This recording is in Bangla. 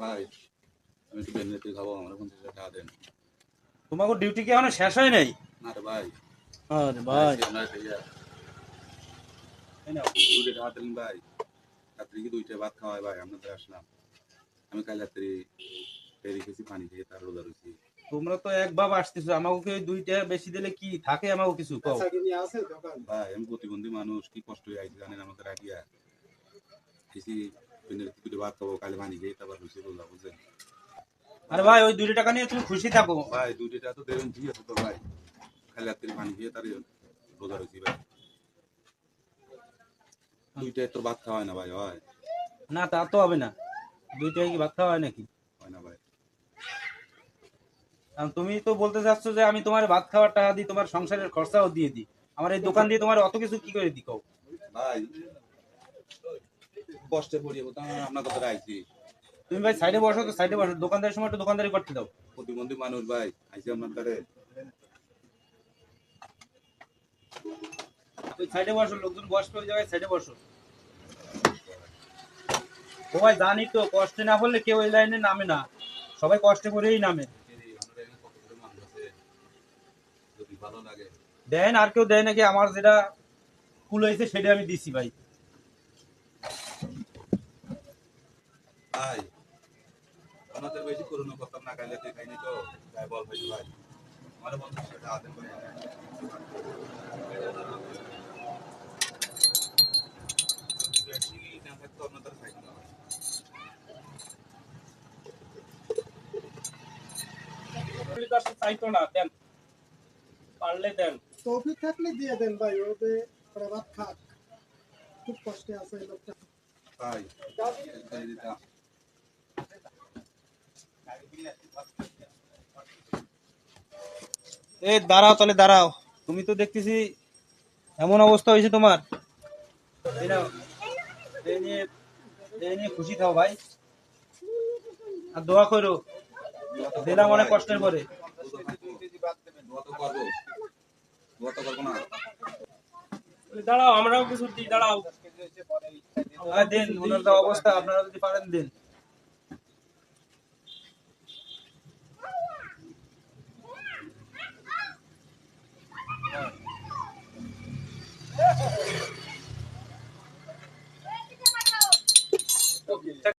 ভাই আমি একটু বেলনেতে খাবো, আমার 50 টাকা দেন। তোমাকে ডিউটি কি এখনো শেষ হয় নাই? না রে ভাই, আরে ভাই, এই নাও। 2 টাকা দিন ভাই। রাত্রি কি 2টা ভাত খাওয়াই ভাই, আপনাদের আসলাম। আমি কাল রাত্রি ফেরি খেয়েছি, পানি খেয়ে তার রোজা রয়েছি। তোমরা তো এক ভাব আসতেছো, আমাকে ওই 2 টাকা বেশি দিলে কি থাকে? আমাকে কিছু কও। ভাই আমি প্রতিবন্ধী মানুষ, কি কষ্ট হয়ে আইছি জানেন আমাদের আইডিয়া খেয়েছি। 2টা ভাত খাবো, কালে পানি খেয়ে তারপর রয়েছি রোজা, বুঝছেন আরে ভাই, ওই 2 টাকা নিয়ে তুমি খুশি থাকো। ভাই। 2টা তো দেবেন, ঠিক আছে তো ভাই। কাল রাত্রি পানি খেয়ে তার রোজা রয়েছি ভাই। 2টায় তো ভাত খাওয়ায় না ভাই, হয় না, তা তো হবে না। 2 টাকা কি ভাত খাওয়া হয় নাকি? হয় না ভাই। কারণ তুমি তো বলতে চাচ্ছ যে আমি তোমার ভাত খাওয়ার টাকা দিই, তোমার সংসারের খরচাও দিয়ে দিই। আমার এই দোকান দিয়ে তোমার অত কিছু কি করে দিই কও? ভাই কষ্টে পড়িয়ে আপনার কথা আইছি। তুমি ভাই সাইডে বসো, তো সাইডে বসো, দোকানদারের সময় একটু দোকানদারি করতে দাও। প্রতিবন্ধী মানুষ ভাই, আইছি আপনার দ্বারে। ওই সাইডে বসো, লোকজন বসবে ওই জায়গায়, সাইডে বসো। ও ভাই জানি তো, কষ্টে না পড়লে কেউ এই লাইনে নামে না, সবাই কষ্টে করেই নামে। যদি ভালো লাগে দেন, আর কেউ দেয় নাকি? আমার যেটা কুল হয়েছে সেটা আমি দিছি ভাই। ভাই, আমাদের বেশি করুন করতাম না, খাইলে তুই খাইনি তো তাই বল ভাই। ভাই আমার 50 টাকা আদেন ভাই। বেশি না থাকতো আপনাদের খাইতো না ভাই। চাইতো না, দেন, পারলে দেন। তৌফিক থাকলে দিয়ে দেন ভাই, ওদের ওরা ভাত খাক, খুব কষ্টে আছে এই লোকটা। ভাই খাইয়ে দিতাম। এ দাঁড়াও, তাহলে দাঁড়াও। তুমি তো দেখতেছি এমন অবস্থা হয়েছে তোমার। এই নাও, এই নিয়ে, এই নিয়ে খুশি থাও ভাই, আর দোয়া করো। দিলাম অনেক কষ্টের পরে। দোয়া তো করবো, দোয়া তো করবো না। দাঁড়াও, আমরাও কিছু দিই, দাঁড়াও। দেন, ওনার যা অবস্থা, আপনারা যদি পারেন দেন।